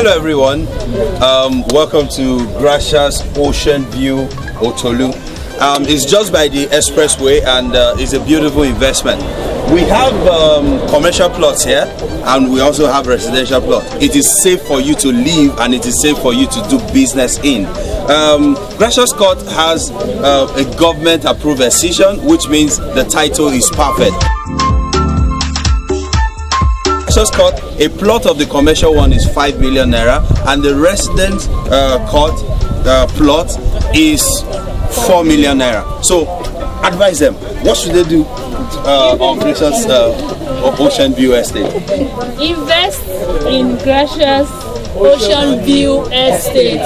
Hello everyone, welcome to Gracias Ocean View, Otolu. It's just by the expressway and it's a beautiful investment. We have commercial plots here and we also have residential plots. It is safe for you to live and it is safe for you to do business in. Gracias Court has a government approved EXCISION, which means the title is perfect. Gracias Court, a plot of the commercial one is 5 million naira and the resident court plot is 4 million naira. So advise them, what should they do on Gracious Ocean View Estate? Invest in Gracious Ocean View Estate.